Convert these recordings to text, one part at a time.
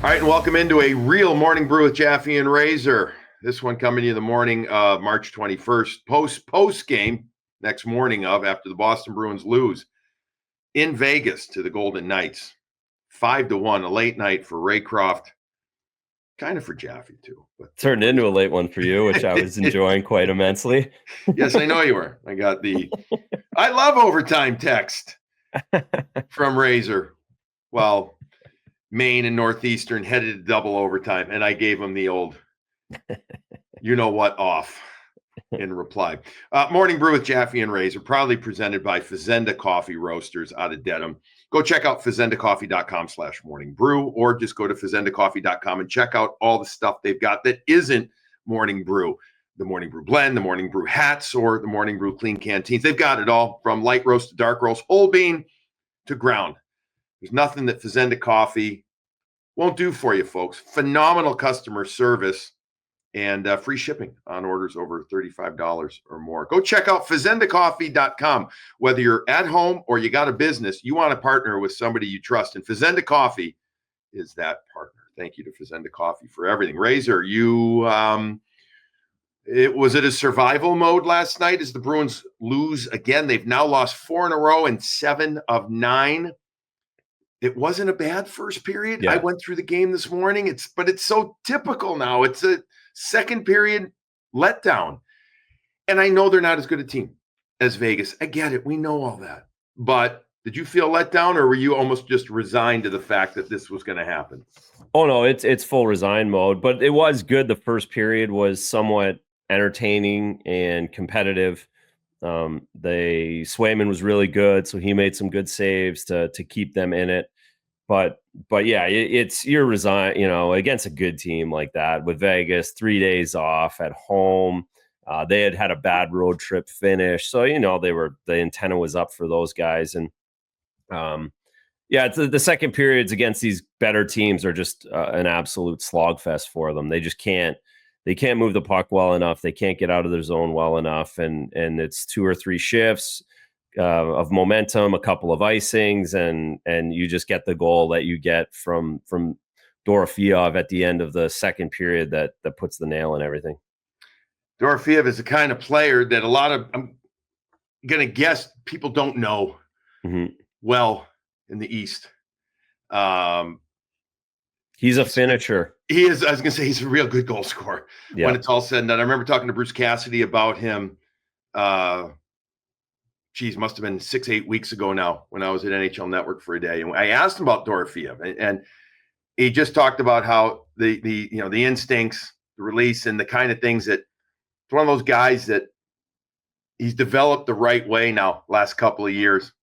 All right, and welcome into a real morning brew with Jaffe and Razor. This one coming to you the morning of March 21st, post game next morning of after the Boston Bruins lose in Vegas to the Golden Knights, 5-1, a late night for Raycroft, kind of for Jaffe too. But turned into a late one for you, which I was enjoying quite immensely. Yes, I know you were. I got the I love overtime text from Razor. Well, Maine and Northeastern headed to double overtime, and I gave him the old, you know what, off in reply. Morning Brew with Jaffe and Razor, proudly presented by Fazenda Coffee Roasters out of Dedham. Go check out fazendacoffee.com/morning brew, or just go to fazendacoffee.com and check out all the stuff they've got that isn't morning brew. The morning brew blend, the morning brew hats, or the morning brew clean canteens. They've got it all from light roast to dark roast, whole bean to ground. There's nothing that Fazenda Coffee won't do for you, folks. Phenomenal customer service and free shipping on orders over $35 or more. Go check out fazendacoffee.com. Whether you're at home or you got a business, you want to partner with somebody you trust, and Fazenda Coffee is that partner. Thank you to Fazenda Coffee for everything. Razor, was it a survival mode last night as the Bruins lose again? They've now lost 4 in a row and 7 of 9. It wasn't a bad first period. Yeah. I went through the game this morning. But it's so typical now. It's a second period letdown. And I know they're not as good a team as Vegas. I get it. We know all that. But did you feel let down, or were you almost just resigned to the fact that this was going to happen? Oh no, it's full resign mode, but it was good. The first period was somewhat entertaining and competitive. Swayman was really good, so he made some good saves to keep them in it. But yeah, you're resigned, against a good team like that with Vegas, 3 days off at home. They had a bad road trip finish, so the antenna was up for those guys. And it's the second periods against these better teams are just an absolute slogfest for them. They just can't. They can't move the puck well enough. They can't get out of their zone well enough, and it's 2 or 3 shifts of momentum, a couple of icings, and you just get the goal that you get from Dorofeev at the end of the second period that puts the nail in everything. Dorofeev is the kind of player that a lot of, I'm going to guess, people don't know well in the East. He's a finisher. He is. I was going to say he's a real good goal scorer when it's all said and done. I remember talking to Bruce Cassidy about him. Must have been 6-8 weeks ago now when I was at NHL Network for a day, and I asked him about Dorofeev, and he just talked about how the instincts, the release, and the kind of things that it's one of those guys that he's developed the right way now last couple of years,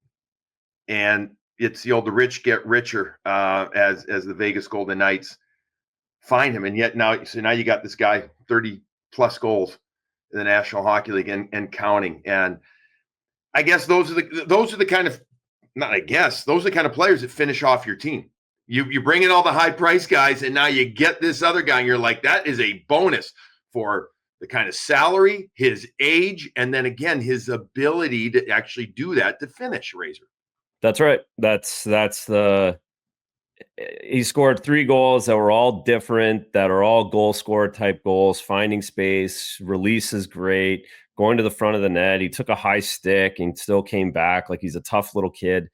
and it's the rich get richer as the Vegas Golden Knights find him. And yet now you got this guy, 30 plus goals in the National Hockey League and counting. And I guess those are the kind of, not I guess, those are the kind of players that finish off your team. You bring in all the high price guys, and now you get this other guy, and you're like, that is a bonus for the kind of salary, his age, and then again, his ability to actually do that to finish, Razor. That's right. He scored 3 goals that were all different, that are all goal scorer type goals, finding space, release is great, going to the front of the net. He took a high stick and still came back. Like, he's a tough little kid.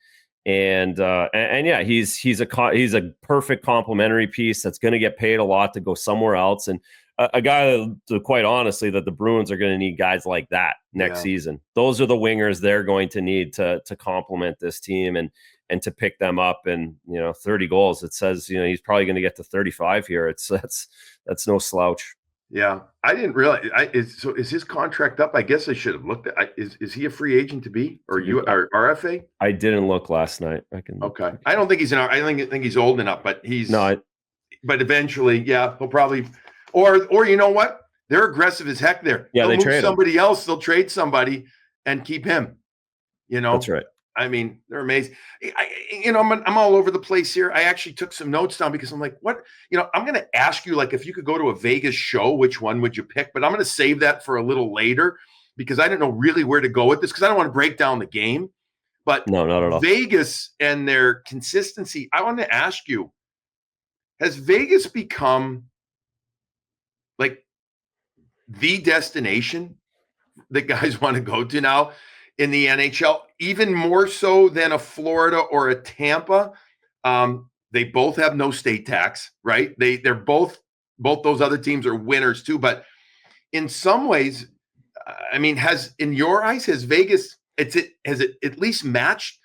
And yeah, he's a perfect complementary piece that's going to get paid a lot to go somewhere else. And a guy that, quite honestly, that the Bruins are going to need guys like that next season. Those are the wingers they're going to need to complement this team and to pick them up. And 30 goals. It says he's probably going to get to 35 here. That's no slouch. Yeah, I didn't realize. Is his contract up? I guess I should have looked at. Is he a free agent to be, or RFA? I didn't look last night. Okay. I don't think he's I think he's old enough, but he's no. But eventually, yeah, he'll probably, or you know what? They're aggressive as heck there. Yeah, they'll they move trade somebody else. They'll trade somebody and keep him. That's right. I mean, they're amazing. I'm all over the place here. I actually took some notes down because I'm like, what? I'm going to ask you, like, if you could go to a Vegas show, which one would you pick? But I'm going to save that for a little later because I don't know really where to go with this because I don't want to break down the game. But no, not at all. Vegas and their consistency, I want to ask you, has Vegas become like the destination that guys want to go to now in the NHL, even more so than a Florida or a Tampa? They both have no state tax, right? They're both those other teams are winners too. But in some ways, I mean, has Vegas has it at least matched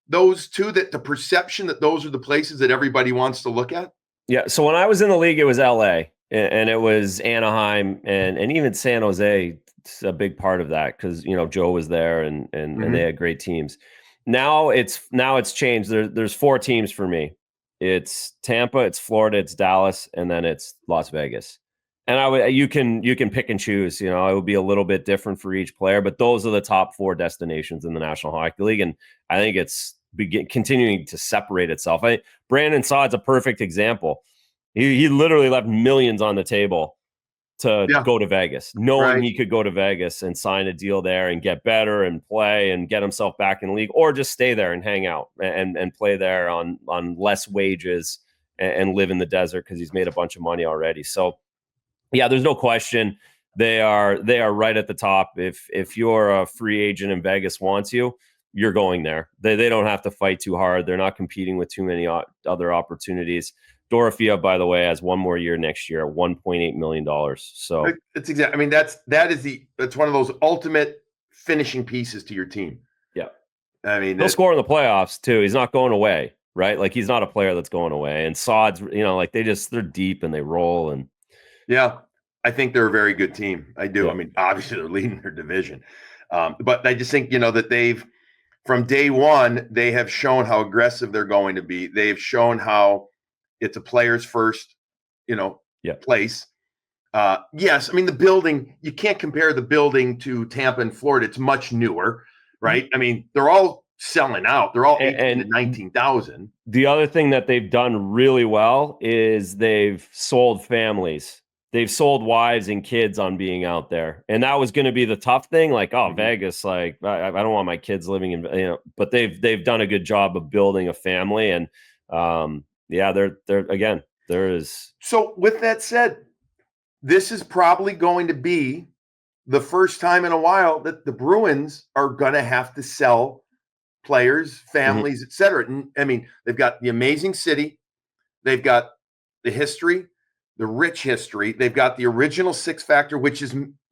those two, that the perception that those are the places that everybody wants to look at? Yeah. So when I was in the league, it was LA and it was Anaheim and even San Jose. It's a big part of that because Joe was there and they had great teams. Now it's changed. There's 4 teams for me. It's Tampa, it's Florida, it's Dallas, and then it's Las Vegas. And you can pick and choose. It would be a little bit different for each player, but those are the top 4 destinations in the National Hockey League, and I think it's continuing to separate itself. Brandon Saad's a perfect example. He literally left millions on the table to go to Vegas, knowing he could go to Vegas and sign a deal there and get better and play and get himself back in the league, or just stay there and hang out and play there on less wages and live in the desert because he's made a bunch of money already. So yeah, there's no question they are right at the top. If you're a free agent and Vegas wants you, you're going there. They don't have to fight too hard. They're not competing with too many other opportunities. Dorofeev, by the way, has one more year next year, $1.8 million. So it's exactly. I mean, that's one of those ultimate finishing pieces to your team. Yeah, I mean, he'll score in the playoffs too. He's not going away, right? Like he's not a player that's going away. And Saad's, like they're deep and they roll. And yeah, I think they're a very good team. I do. Yeah. I mean, obviously they're leading their division, but I just think that from day one, they have shown how aggressive they're going to be. They've shown how it's a players first, place. Yes, I mean the building. You can't compare the building to Tampa and Florida. It's much newer, right? I mean, they're all selling out. They're all 18 to 19,000. The other thing that they've done really well is they've sold families. They've sold wives and kids on being out there. And that was going to be the tough thing. Like, Vegas, like I don't want my kids living in, but they've done a good job of building a family. And there is. So with that said, this is probably going to be the first time in a while that the Bruins are going to have to sell players, families, et cetera. And, I mean, they've got the amazing city. They've got the history, the rich history. They've got the original Six Factor, which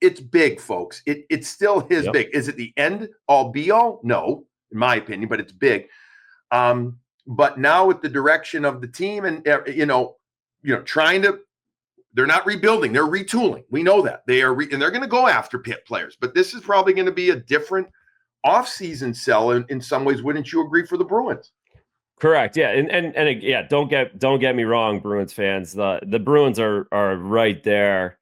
it's big, folks. It still is big. Is it the end all be all? No, in my opinion, but it's big. But now with the direction of the team and, they're not rebuilding, they're retooling. We know that they are, and they're going to go after pit players, but this is probably going to be a different off-season sell in some ways. Wouldn't you agree for the Bruins? Correct. Yeah. And yeah, don't get me wrong, Bruins fans. The Bruins are right there.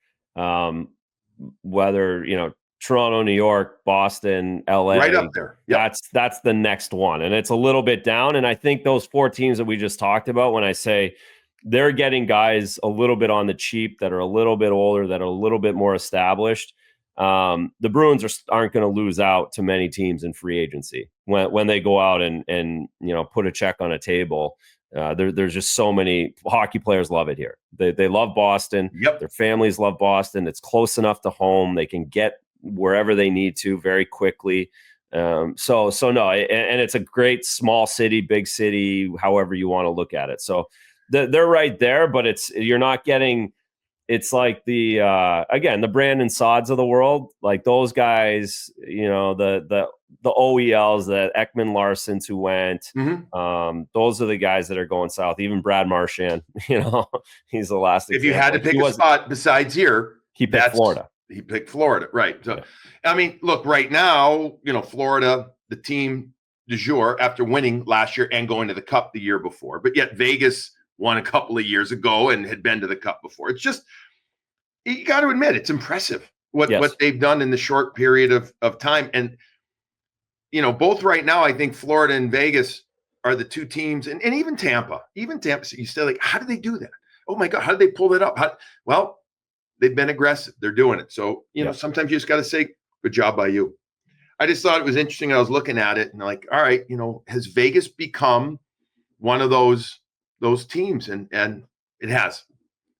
Whether, Toronto, New York, Boston, LA, right up there. Yep. That's the next one. And it's a little bit down. And I think those 4 teams that we just talked about, when I say they're getting guys a little bit on the cheap that are a little bit older, that are a little bit more established, the Bruins aren't going to lose out to many teams in free agency when they go out and put a check on a table. There's just so many hockey players love it here. They love Boston. Yep. Their families love Boston. It's close enough to home. They can get wherever they need to very quickly. So no, and it's a great small city, big city, however you want to look at it. So they're right there, but you're not getting. It's like the Brandon Saads of the world, like those guys, the OELs, the Ekman Larsons who went. Those are the guys that are going south. Even Brad Marchand, he's the last. If you had to pick a spot besides here, he picked Florida. He picked Florida, right? So, I mean, look, right now, Florida, the team du jour after winning last year and going to the Cup the year before, but yet Vegas won a couple of years ago and had been to the Cup before. It's just, you got to admit, it's impressive what they've done in the short period of time. And, both right now, I think Florida and Vegas are the 2 teams, and even Tampa, you still like, how did they do that? Oh my God, how did they pull that up? Well, they've been aggressive. They're doing it. So, sometimes you just got to say, good job by you. I just thought it was interesting. I was looking at it and like, all right, has Vegas become one of those teams? And It has.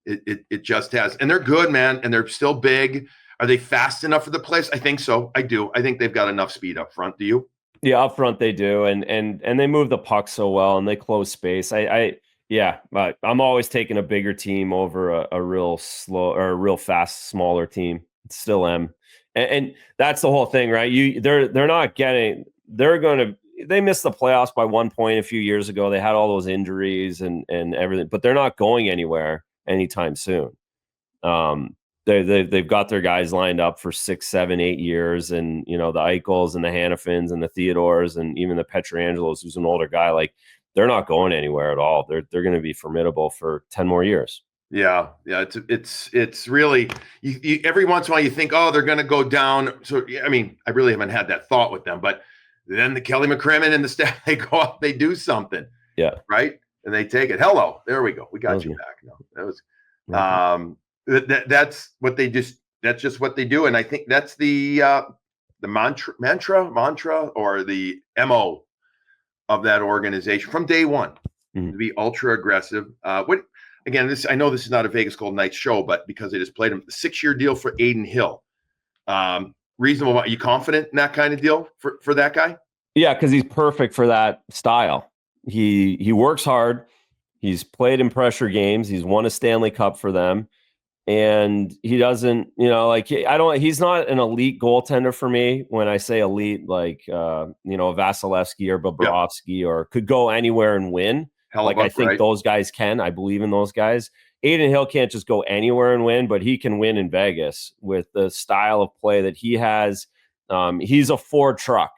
It just has. And they're good, man. And they're still big. Are they fast enough for the place? I think so. I do. I think they've got enough speed up front. Do you? Yeah, up front they do, and they move the puck so well, and they close space. Yeah, but I'm always taking a bigger team over a real slow or a real fast, smaller team. Still am, and that's the whole thing, right? They're not getting. They missed the playoffs by 1 point a few years ago. They had all those injuries and everything, but they're not going anywhere anytime soon. They've got their guys lined up for 6, 7, 8 years, and the Eichels and the Hannafins and the Theodores and even the Petrangelos, who's an older guy. Like, they're not going anywhere at all. They're going to be formidable for 10 more years. Yeah. It's really you every once in a while you think, oh, they're going to go down. So I mean, I really haven't had that thought with them, but then the Kelly McCrimmon and the staff, they go out, they do something. Yeah. Right. And they take it. Hello. There we go. We got you back. No, that was that's what they just. That's just what they do, and I think that's the mantra, or the MO of that organization from day one, to be ultra aggressive. I know this is not a Vegas Golden Knights show, but because they just played him, the 6-year deal for Adin Hill, reasonable. Are you confident in that kind of deal for that guy? Yeah, because he's perfect for that style. He works hard. He's played in pressure games. He's won a Stanley Cup for them. And he doesn't, he's not an elite goaltender for me. When I say elite, like, a Vasilevsky or Bobrovsky, or could go anywhere and win. I think those guys can. I believe in those guys. Adin Hill can't just go anywhere and win, but he can win in Vegas with the style of play that he has. He's a Ford truck.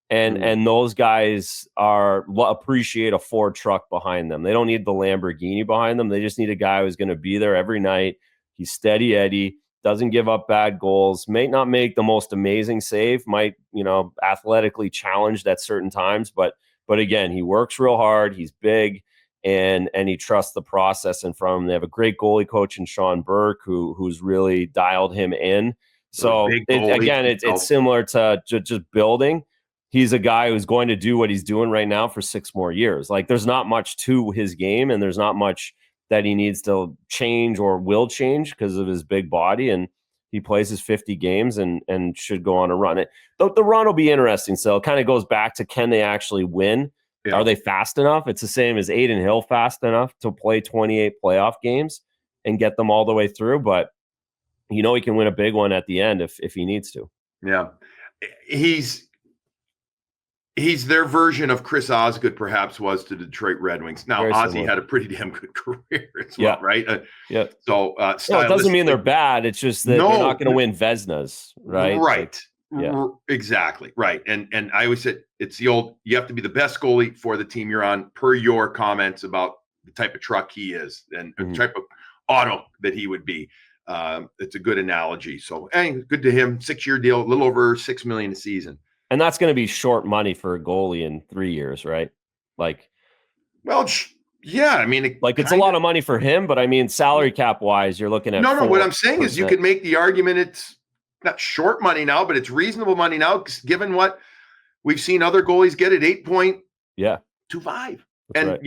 And those guys appreciate a Ford truck behind them. They don't need the Lamborghini behind them. They just need a guy who's going to be there every night. He's steady Eddie, doesn't give up bad goals, may not make the most amazing save, might, athletically challenged at certain times, but again, he works real hard. He's big, and he trusts the process in front of him. They have a great goalie coach in Sean Burke who's really dialed him in. So it's similar to just building. He's a guy who's going to do what he's doing right now for 6 more years. Like, there's not much to his game, and there's not much that he needs to change or will change because of his big body. And he plays his 50 games and should go on a run. The run will be interesting. So it kind of goes back to, can they actually win? Yeah. Are they fast enough? It's the same as Adin Hill, fast enough to play 28 playoff games and get them all the way through. But he can win a big one at the end if he needs to. Yeah. He's their version of Chris Osgood, perhaps, was to the Detroit Red Wings. Now, Ozzy had a pretty damn good career as well, right? So, it doesn't mean they're bad. It's just that they're not going to win Vezinas, right? Right. Exactly. Right. And I always said, it's the old, you have to be the best goalie for the team you're on, per your comments about the type of truck he is and the type of auto that he would be. It's a good analogy. So, good to him. 6-year deal, a little over $6 million a season. And that's going to be short money for a goalie in 3 years, right? Yeah. I mean, it's a lot of money for him, but I mean, salary cap wise, you're looking at what I'm saying is, you could make the argument it's not short money now, but it's reasonable money now, given what we've seen other goalies get at 8.25. And right.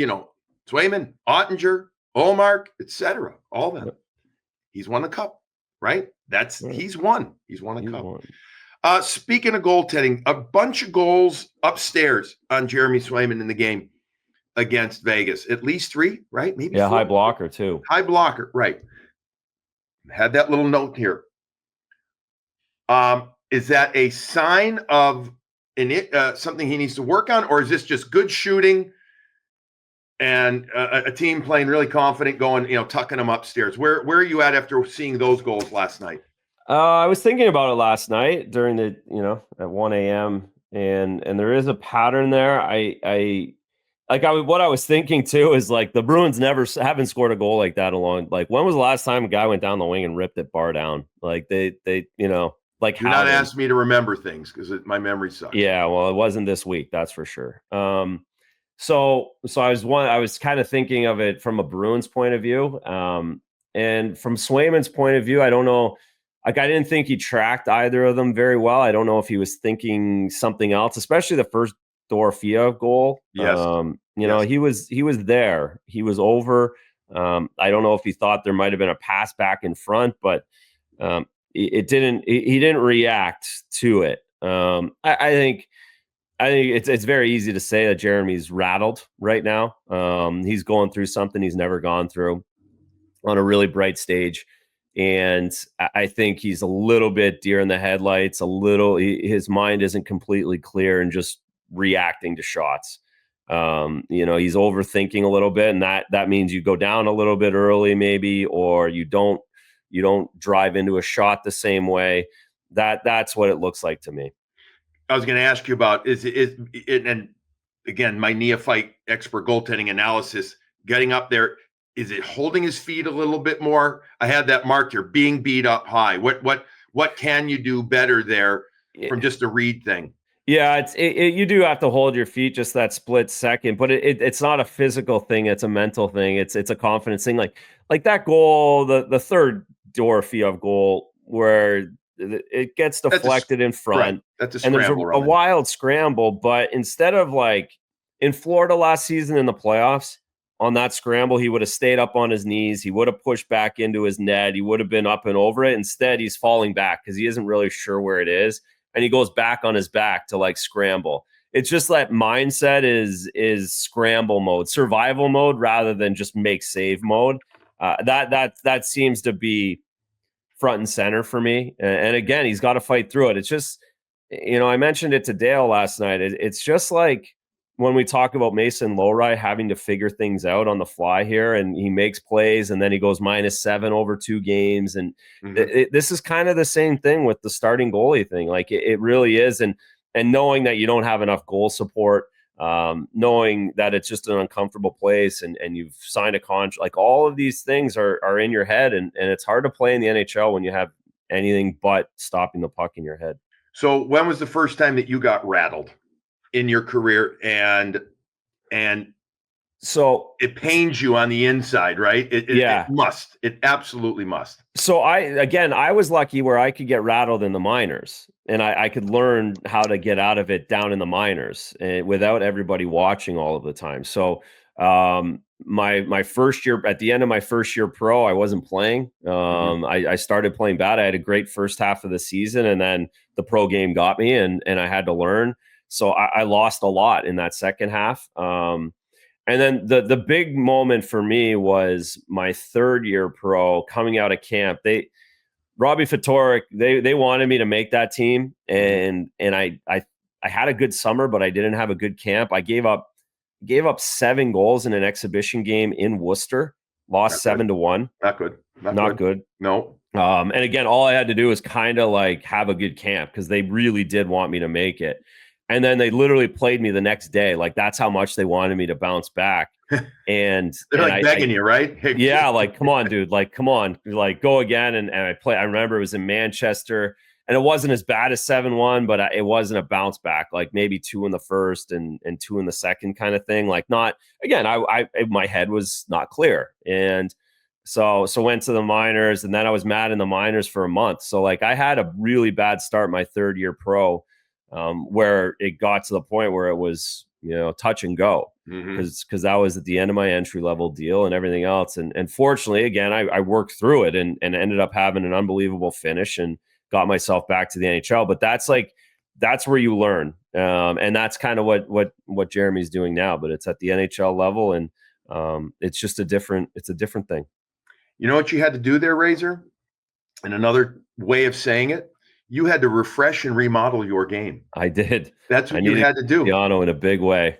Swayman, Ottinger, Olmark, etc. All of them. He's won the cup, right? He's won a cup. Speaking of goaltending, a bunch of goals upstairs on Jeremy Swayman in the game against Vegas. At least 3, right? Maybe 4. High blocker too. High blocker, right. Had that little note here. Is that a sign of something he needs to work on, or is this just good shooting and a team playing really confident, going, tucking them upstairs? Where are you at after seeing those goals last night? I was thinking about it last night during the, at 1 a.m. and there is a pattern there. What I was thinking too is, like, the Bruins haven't scored a goal like that along. Like, when was the last time a guy went down the wing and ripped it bar down? Like they like, you're not asking me to remember things because my memory sucks. Yeah, well, it wasn't this week, that's for sure. So I was kind of thinking of it from a Bruins point of view, and from Swayman's point of view, I don't know. Like, I didn't think he tracked either of them very well. I don't know if he was thinking something else, especially the first Dorothea goal. Yes. He was there. He was over. I don't know if he thought there might have been a pass back in front, but it didn't. He didn't react to it. I think it's very easy to say that Jeremy's rattled right now. He's going through something he's never gone through on a really bright stage. And I think he's a little bit deer in the headlights, his mind isn't completely clear and just reacting to shots. He's overthinking a little bit, and that means you go down a little bit early maybe, or you don't drive into a shot the same way. That's what it looks like to me. I was going to ask you about and again, my neophyte expert goaltending analysis, getting up there, is it holding his feet a little bit more? I had that marked here, being beat up high. What can you do better there from just a read thing? Yeah, you do have to hold your feet just that split second, but it's not a physical thing; it's a mental thing. It's a confidence thing. Like that goal, the third Dorofeev goal, where it gets deflected in front. Right. That's a scramble. And there's a wild scramble, but instead of like in Florida last season in the playoffs, on that scramble, he would have stayed up on his knees. He would have pushed back into his net. He would have been up and over it. Instead, he's falling back because he isn't really sure where it is. And he goes back on his back to like scramble. It's just that mindset is scramble mode, survival mode, rather than just make save mode. That seems to be front and center for me. And again, he's got to fight through it. It's just, I mentioned it to Dale last night. It's just like when we talk about Mason Lowry having to figure things out on the fly here, and he makes plays and then he goes -7 over 2 games. And this is kind of the same thing with the starting goalie thing. Like it really is. And knowing that you don't have enough goal support, knowing that it's just an uncomfortable place and you've signed a contract, like all of these things are in your head. And it's hard to play in the NHL when you have anything but stopping the puck in your head. So when was the first time that you got rattled in your career? And so it pains you on the inside, right? It must. It absolutely must. So I was lucky where I could get rattled in the minors, and I could learn how to get out of it down in the minors without everybody watching all of the time. So my first year, at the end of my first year pro, I wasn't playing. I started playing bad. I had a great first half of the season, and then the pro game got me, and I had to learn. So I lost a lot in that second half. And then the big moment for me was my third year pro coming out of camp. Robbie Fatorik, they wanted me to make that team, and I had a good summer, but I didn't have a good camp. I gave up 7 goals in an exhibition game in Worcester, lost 7-1. Not good. Not good. No. And again, all I had to do was kind of like have a good camp because they really did want me to make it. And then they literally played me the next day. Like that's how much they wanted me to bounce back. And they're like begging you, right? Yeah, like come on, dude. Like come on, like go again. And I remember it was in Manchester, and it wasn't as bad as 7-1, but it wasn't a bounce back. Like maybe 2 in the first and 2 in the second kind of thing. Like not again. My head was not clear, and so went to the minors, and then I was mad in the minors for a month. So like I had a really bad start my third year pro. Where it got to the point where it was, touch and go because that was at the end of my entry level deal and everything else. And fortunately, again, I worked through it and ended up having an unbelievable finish and got myself back to the NHL. But that's where you learn. And that's kind of what Jeremy's doing now, but it's at the NHL level, and it's just a different thing. You know what you had to do there, Razor? And another way of saying it, you had to refresh and remodel your game. I did. That's what you had to do. Graciano in a big way.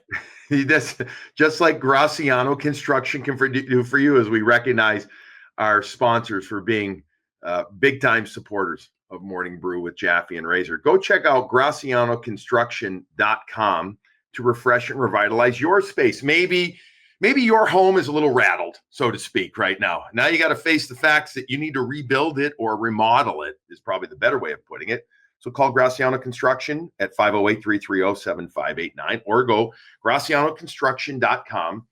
That's just like Graciano Construction can do for you, as we recognize our sponsors for being big time supporters of Morning Brew with Jaffe and Razor. Go check out GracianoConstruction.com to refresh and revitalize your space. Maybe your home is a little rattled, so to speak, right now. Now you got to face the facts that you need to rebuild it or remodel it is probably the better way of putting it. So call Graciano Construction at 508-330-7589 or go GracianoConstruction.com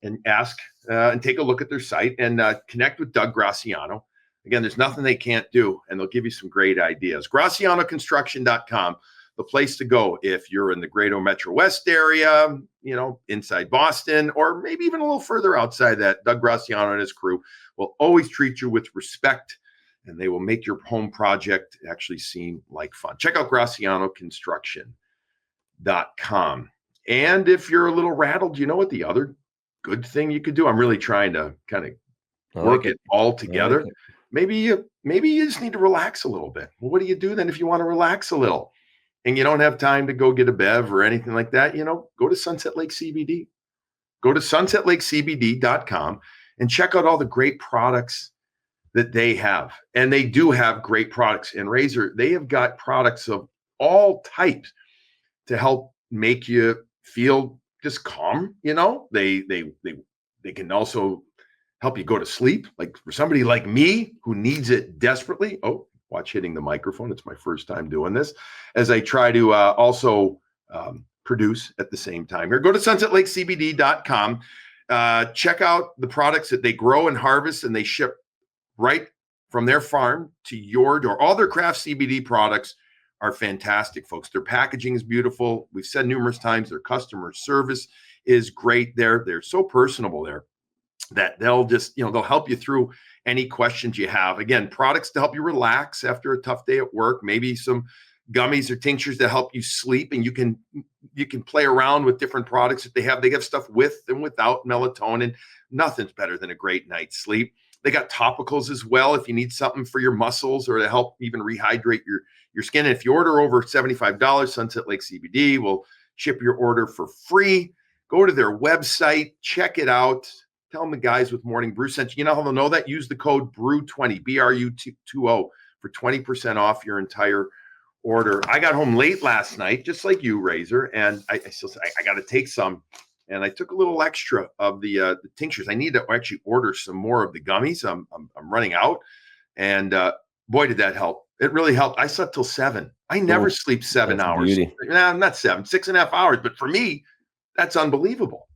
and ask and take a look at their site and connect with Doug Graciano. Again, there's nothing they can't do, and they'll give you some great ideas. GracianoConstruction.com. the place to go if you're in the greater Metro West area, inside Boston, or maybe even a little further outside that. Doug Graciano and his crew will always treat you with respect, and they will make your home project actually seem like fun. Check out GracianoConstruction.com. And if you're a little rattled, you know what the other good thing you could do? I'm really trying to kind of work it all together. Maybe you just need to relax a little bit. Well, what do you do then if you want to relax a little and you don't have time to go get a bev or anything like that? Go to Sunset Lake CBD. Go to sunsetlakecbd.com and check out all the great products that they have. And they do have great products. And Razor, they have got products of all types to help make you feel just calm. They can also help you go to sleep. Like for somebody like me who needs it desperately. Oh, watch hitting the microphone. It's my first time doing this as I try to also produce at the same time here. Go to sunsetlakecbd.com. Check out the products that they grow and harvest, and they ship right from their farm to your door. All their craft CBD products are fantastic, folks. Their packaging is beautiful. We've said numerous times their customer service is great. They're so personable there that they'll just, they'll help you through any questions you have. Again, products to help you relax after a tough day at work, maybe some gummies or tinctures to help you sleep, and you can play around with different products that they have. They have stuff with and without melatonin. Nothing's better than a great night's sleep. They got topicals as well if you need something for your muscles or to help even rehydrate your skin. And if you order over $75, Sunset Lake CBD will ship your order for free. Go to their website, check it out. Tell them the guys with Morning Brew sent you. You know how they'll know that? Use the code BREW20, BRU20 for 20% off your entire order. I got home late last night, just like you, Razor, and I still said I got to take some. And I took a little extra of the tinctures. I need to actually order some more of the gummies. I'm running out, and boy, did that help! It really helped. I slept till 7. I never sleep 7 hours. Nah, not 7, 6.5 hours. But for me, that's unbelievable.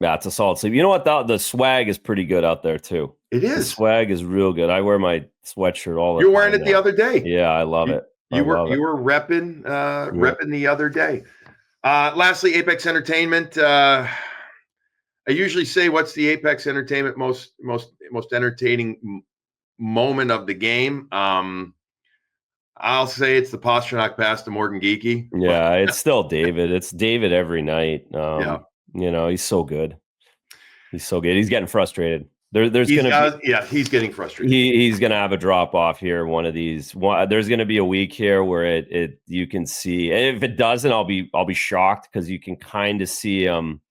Yeah, it's a solid sleep. You know what? The swag is pretty good out there too. It is. The swag is real good. I wear my sweatshirt all the time. You're wearing it the other day. Yeah, I love it. You were repping repping the other day. Lastly, Apex Entertainment. I usually say, what's the Apex Entertainment most entertaining moment of the game? I'll say it's the Pastrnak pass to Morgan Geekie. Yeah, it's still David. It's David every night. Yeah. He's so good. He's so good. He's getting frustrated. He's getting frustrated. He's gonna have a drop off here. One of these. There's gonna be a week here where you can see. And if it doesn't, I'll be shocked because you can kind of see him.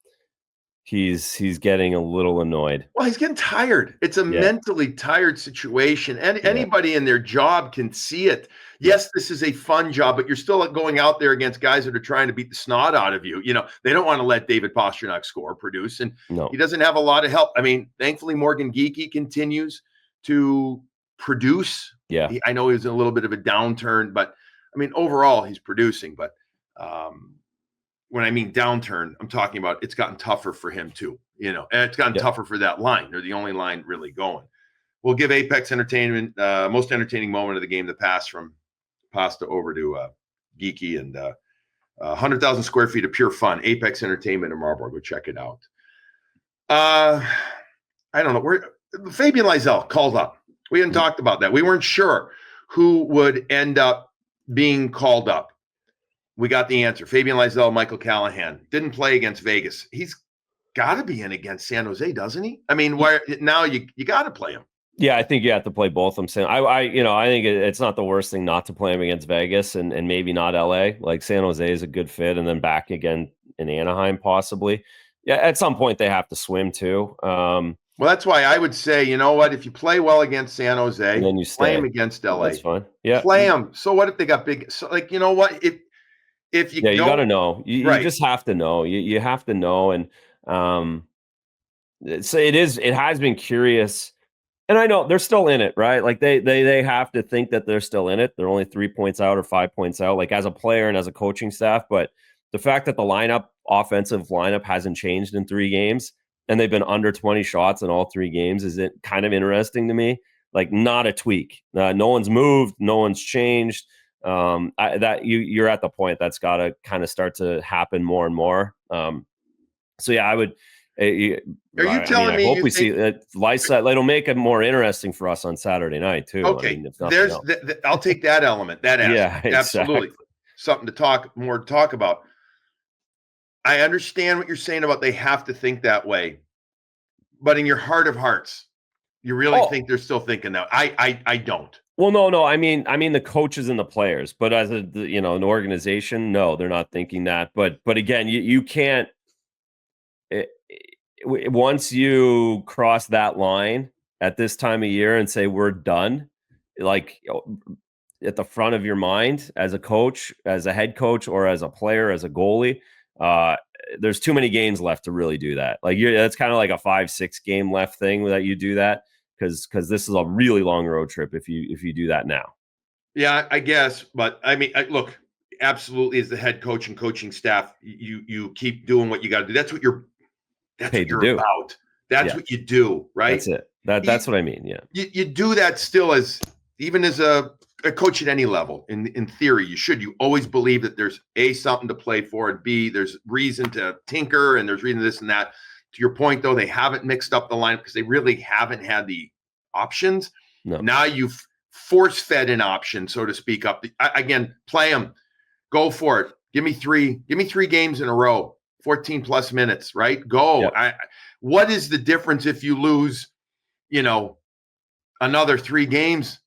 He's getting a little annoyed. Well, he's getting tired. It's a mentally tired situation, and anybody in their job can see it. Yes, this is a fun job, but you're still going out there against guys that are trying to beat the snot out of you. They don't want to let David Pastrnak produce, and he doesn't have a lot of help. I mean, thankfully, Morgan Geekie continues to produce. Yeah, I know he was in a little bit of a downturn, but I mean, overall, he's producing. But when I mean downturn, I'm talking about it's gotten tougher for him too, and it's gotten tougher for that line. They're the only line really going. We'll give Apex Entertainment most entertaining moment of the game, the pass from Pasta over to Geekie, and 100,000 square feet of pure fun. Apex Entertainment in Marlborough. Go check it out. I don't know. Fabian Lysell called up. We hadn't talked about that. We weren't sure who would end up being called up. We got the answer. Fabian Lysell, Michael Callahan. Didn't play against Vegas. He's got to be in against San Jose, doesn't he? I mean, now you got to play him. Yeah, I think you have to play both of them. I think it's not the worst thing not to play him against Vegas and maybe not LA. Like San Jose is a good fit, and then back again in Anaheim possibly. Yeah, at some point they have to swim too. Well, that's why I would say, you know what? If you play well against San Jose, and then you play him against LA. That's fine. Yeah, play him. So what if they got big? So you know what? If you you got to know. You just have to know. You have to know, and so it has been curious. And I know they're still in it, right? Like they have to think that they're still in it. They're only 3 points out or 5 points out, like as a player and as a coaching staff. But the fact that the offensive lineup hasn't changed in 3 games and they've been under 20 shots in all 3 games is kind of interesting to me. Like not a tweak. No one's moved. No one's changed. You're at the point that's got to kind of start to happen more and more. So yeah, I would. Are you telling I me hope you we think? see that Lysell. It'll make it more interesting for us on Saturday night too. Okay, I mean, if nothing else. I'll take that element, that Yeah, aspect. exactly. Absolutely, something to talk about. I understand what you're saying about they have to think that way, but in your heart of hearts, you really think they're still thinking that? I don't. Well, no. I mean the coaches and the players, but as an organization, no, they're not thinking that. But again, you can't. Once you cross that line at this time of year and say we're done, like at the front of your mind as a coach, as a head coach, or as a player, as a goalie, there's too many games left to really do that. Like that's kind of like a 5-6 game left thing that you do that because this is a really long road trip if you do that now. Yeah, I guess, but I mean, look, absolutely, as the head coach and coaching staff, you keep doing what you got to do. That's what you're paid to do. About. That's what you do, right? That's it. That's what I mean. Yeah, you do that still as even as a coach at any level. In theory, you always believe that there's something to play for, and B, there's reason to tinker, and there's reason this and that. To your point, though, they haven't mixed up the line because they really haven't had the options. No. Now you've force-fed an option, so to speak, up. Again, play them. Go for it. Give me three games in a row, 14 plus minutes, right? Go. Yep. What is the difference if you lose, another 3 games?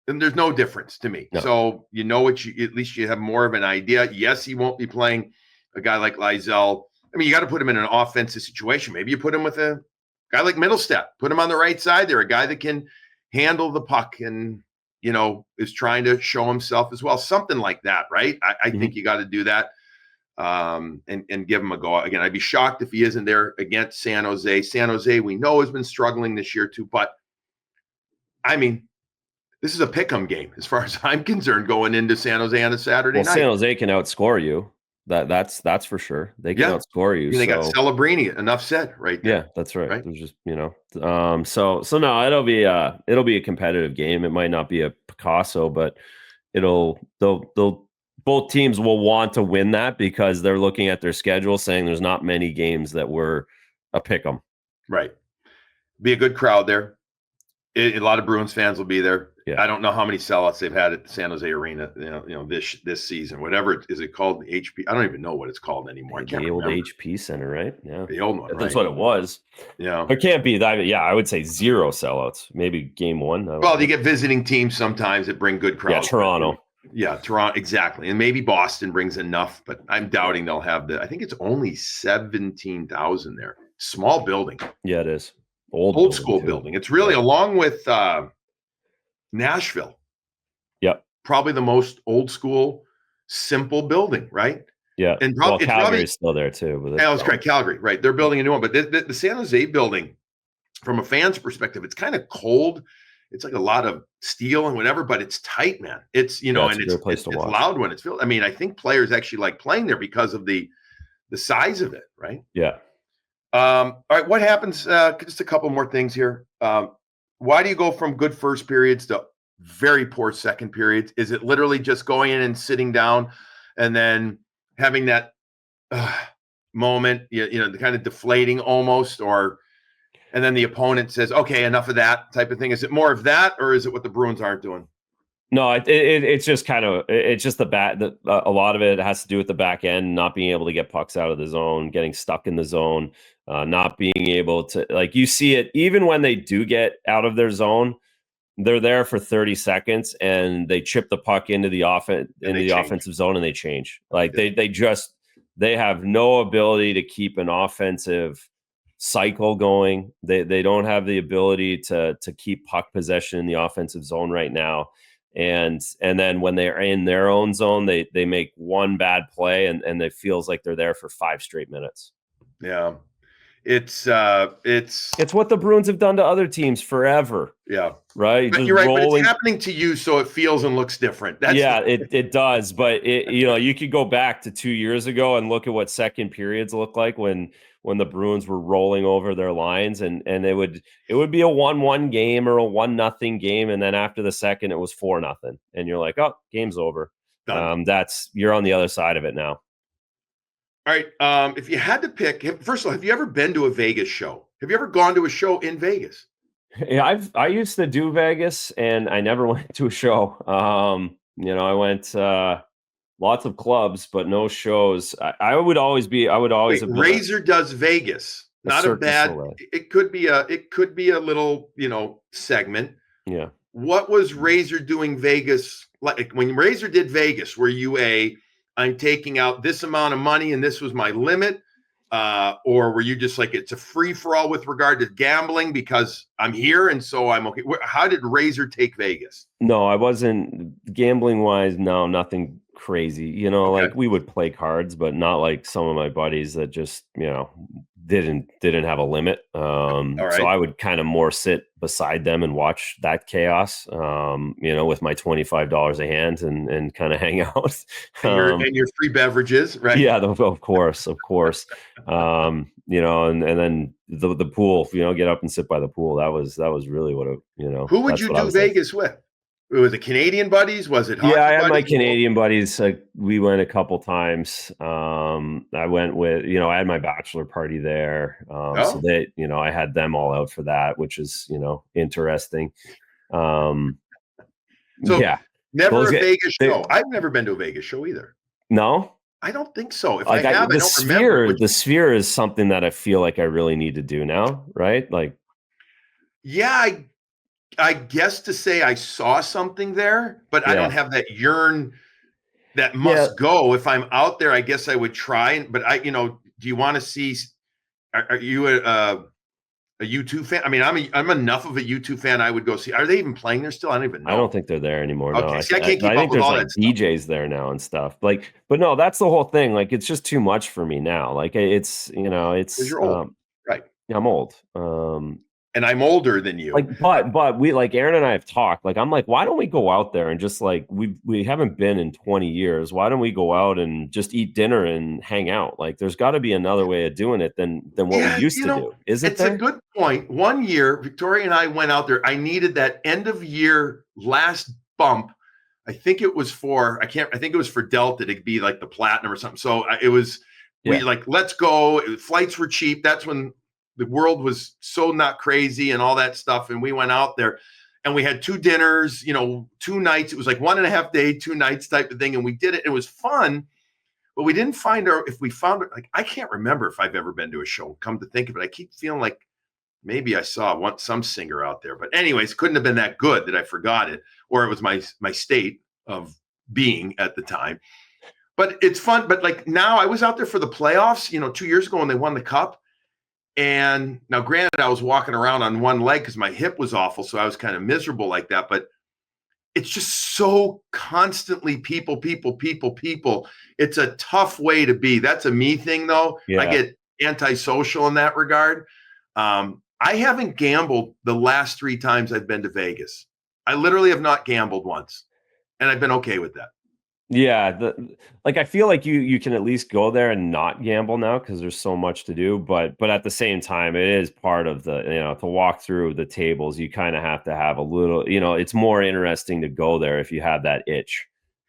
Then there's no difference to me. No. So at least you have more of an idea. Yes, he won't be playing a guy like Lysell. I mean, you got to put him in an offensive situation. Maybe you put him with a guy like Middlestep. Put him on the right side there, a guy that can handle the puck and, is trying to show himself as well. Something like that, right? I think you got to do that and give him a go. Again, I'd be shocked if he isn't there against San Jose. San Jose, we know, has been struggling this year too. But, I mean, this is a pick'em game as far as I'm concerned going into San Jose on a Saturday night. San Jose can outscore you. That's for sure. They can outscore you. I mean, they got Celebrini. Enough said, right there. Yeah, that's right. There's just so no, it'll be a competitive game. It might not be a Picasso, but they'll both teams will want to win that because they're looking at their schedule, saying there's not many games that were a pick'em. Right. Be a good crowd there. A lot of Bruins fans will be there. Yeah. I don't know how many sellouts they've had at the San Jose Arena, this season. Whatever is it called? The HP. I don't even know what it's called anymore. The old HP Center, right? Yeah, the old one. That's what it was. Yeah, it can't be that. Yeah, I would say 0 sellouts. Maybe game 1. Well, you get visiting teams sometimes that bring good crowds. Yeah, Toronto. Yeah, Toronto, exactly, and maybe Boston brings enough, but I'm doubting they'll have I think it's only 17,000 there. Small building. Yeah, it is. Old school building. It's really along with Nashville. Yep. Probably the most old school, simple building, right? Yeah. And Calgary's still there too. But that's correct. Calgary, right? They're building a new one, but the San Jose building, from a fan's perspective, it's kind of cold. It's like a lot of steel and whatever, but it's tight, man. It's and it's loud when it's filled. I mean, I think players actually like playing there because of the size of it, right? Yeah. All right, what happens? Just a couple more things here. Why do you go from good first periods to very poor second periods? Is it literally just going in and sitting down and then having that moment, the kind of deflating almost, and then the opponent says, okay, enough of that type of thing? Is it more of that, or is it what the Bruins aren't doing? No, it's just kind of it's just a lot of it has to do with the back end, not being able to get pucks out of the zone, getting stuck in the zone, not being able to, like, you see it even when they do get out of their zone, they're there for 30 seconds and they chip the puck into the offensive zone and they change. Like they have no ability to keep an offensive cycle going. They don't have the ability to keep puck possession in the offensive zone right now. And then when they're in their own zone, they make one bad play and it feels like they're there for 5 straight minutes. Yeah. It's what the Bruins have done to other teams forever. Yeah. Right. But just you're right, rolling. but it's happening to you, so it feels and looks different. It does. But you could go back to 2 years ago and look at what second periods look like when the Bruins were rolling over their lines, and it would be a 1-1 game or a 1-0 game, and then after the second it was 4-0, and you're like, oh, game's over. Done. You're on the other side of it now. All right. If you had to pick, first of all, have you ever been to a Vegas show? Have you ever gone to a show in Vegas? Yeah, I used to do Vegas, and I never went to a show. I went lots of clubs, but no shows. I would always have been Razor does Vegas. Not a bad. Soleil. It could be a little segment. Yeah. What was Razor doing Vegas like? When Razor did Vegas, were you I'm taking out this amount of money and this was my limit? Or were you just like, it's a free for all with regard to gambling because I'm here and so I'm okay? How did Razor take Vegas? No, I wasn't gambling wise. No, nothing crazy. Okay. Like we would play cards, but not like some of my buddies that just, didn't have a limit. Right. So I would kind of more sit beside them and watch that chaos, with my $25 a hand and kind of hang out. And your free beverages, right? Yeah, of course. And then the pool, get up and sit by the pool. That was really what Who would you do Vegas with? Was it Canadian buddies? Was it? Yeah, I had my Canadian buddies. We went a couple times. I went with, I had my bachelor party there. So they, I had them all out for that, which is, interesting. So yeah, never a Vegas show. I've never been to a Vegas show either. No, I don't think so. If I have, I don't remember. The Sphere is something that I feel like I really need to do now, right? Like, yeah, I guess to say I saw something there, but I don't have that yearn that must go. If I'm out there, I guess I would try. But do you want to see? Are you a U2 fan? I mean, I'm enough of a U2 fan. I would go see. Are they even playing there still? I don't even know. I don't think they're there anymore. Okay, no. See, I can't keep up with all that stuff. DJs there now and stuff. Like, but no, that's the whole thing. Like, it's just too much for me now. Like, it's you're old, right? I'm old. And I'm older than you. Like, but we, like, Aaron and I have talked. Like, I'm like, why don't we go out there and just like we haven't been in 20 years. Why don't we go out and just eat dinner and hang out? Like, there's got to be another way of doing it than what we used to do. It's a good point. One year, Victoria and I went out there. I needed that end of year last bump. I think it was for I think it was for Delta to be like the platinum or something. So it was we like, let's go. Flights were cheap. That's when the world was so not crazy and all that stuff. And we went out there and we had 2 dinners, 2 nights. It was like 1.5 day, 2 nights type of thing. And we did it. It was fun, but we didn't find if we found it. Like, I can't remember if I've ever been to a show, come to think of it. I keep feeling like maybe I saw some singer out there, but anyways, couldn't have been that good that I forgot it, or it was my state of being at the time. But it's fun. But like now I was out there for the playoffs, 2 years ago when they won the cup. And now, granted, I was walking around on one leg because my hip was awful. So I was kind of miserable like that. But it's just so constantly people. It's a tough way to be. That's a me thing, though. Yeah. I get antisocial in that regard. I haven't gambled the last 3 times I've been to Vegas. I literally have not gambled once. And I've been okay with that. Yeah, I feel like you can at least go there and not gamble now because there's so much to do. But at the same time, it is part of the to walk through the tables. You kind of have to have a little. It's more interesting to go there if you have that itch.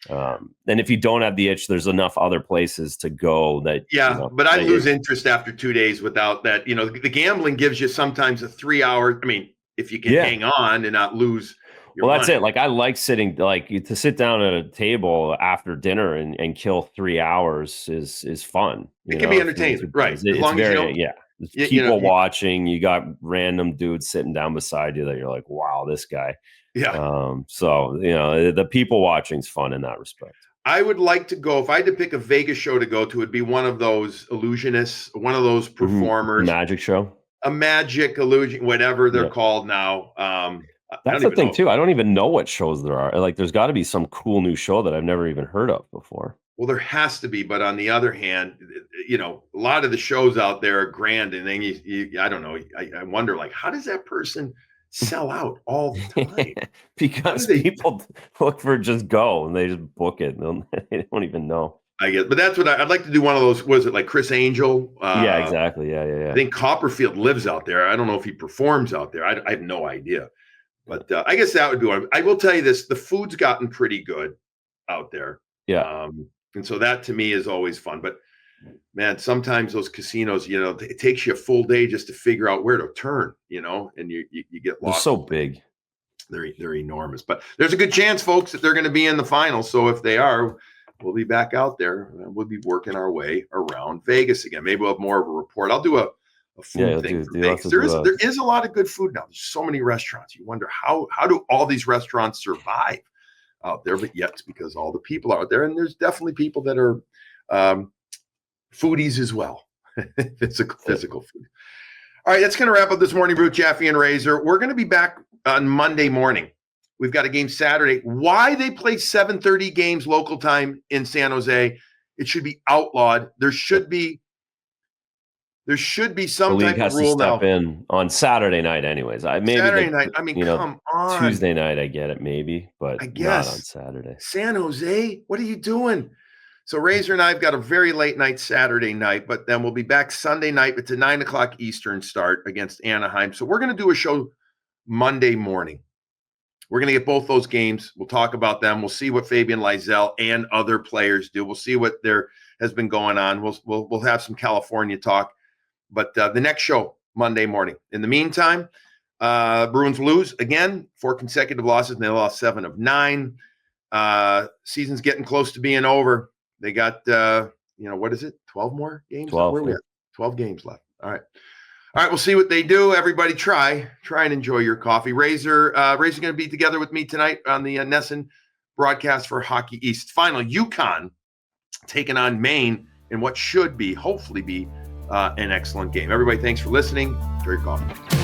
And if you don't have the itch, there's enough other places to go that. Yeah, but I lose interest after 2 days without that. The gambling gives you sometimes a 3 hour. I mean, if you can hang on and not lose. Well, that's it. Like, I like sitting, like, to sit down at a table after dinner and kill 3 hours is fun. It can be entertaining, right? It's very, people watching. You got random dudes sitting down beside you that you're like, wow, this guy. Yeah. So the people watching is fun in that respect. I would like to go, if I had to pick a Vegas show to go to, it'd be one of those illusionists, one of those performers, magic show, a magic illusion, whatever they're called now. That's the thing too. I don't even know what shows there are. Like, there's got to be some cool new show that I've never even heard of before. Well, there has to be, but on the other hand, a lot of the shows out there are grand, and then I don't know. I wonder, like, how does that person sell out all the time? Because people look for just go and they just book it. They don't even know. I guess, but that's what I'd like to do. One of those, was it like Chris Angel? Yeah, exactly. Yeah. I think Copperfield lives out there. I don't know if he performs out there. I have no idea. But I guess that would be one. I will tell you this: the food's gotten pretty good out there. Yeah. And so that to me is always fun. But man, sometimes those casinos, it takes you a full day just to figure out where to turn, and you get lost. They're so big. They're enormous. But there's a good chance, folks, that they're going to be in the finals. So if they are, we'll be back out there. We'll be working our way around Vegas again. Maybe we'll have more of a report. I'll do a food thing for Vegas. There is a lot of good food now. There's so many restaurants. You wonder how do all these restaurants survive out there? But yet, it's because all the people out there, and there's definitely people that are foodies as well. physical food. All right, that's going to wrap up this morning brew, Jaffe and Razor. We're going to be back on Monday morning. We've got a game Saturday. Why they play 7:30 games local time in San Jose? It should be outlawed. There should be some type of rule now. In on Saturday night, anyways. Saturday night. I mean, come on. Tuesday night, I get it, maybe, but I guess not on Saturday. San Jose, what are you doing? So Razor and I have got a very late night Saturday night, but then we'll be back Sunday night. It's a 9:00 Eastern start against Anaheim. So we're going to do a show Monday morning. We're going to get both those games. We'll talk about them. We'll see what Fabian Lysell and other players do. We'll see what there has been going on. We'll have some California talk. But the next show, Monday morning. In the meantime, Bruins lose again, 4 consecutive losses, and they lost 7 of 9. Season's getting close to being over. They got, what is it? 12 more games? 12. Where are we at? 12 games left. All right. We'll see what they do. Everybody try and enjoy your coffee. Razor's going to be together with me tonight on the Nesson broadcast for Hockey East. Final, UConn taking on Maine in what should be, hopefully be, an excellent game. Everybody, thanks for listening. Enjoy your coffee.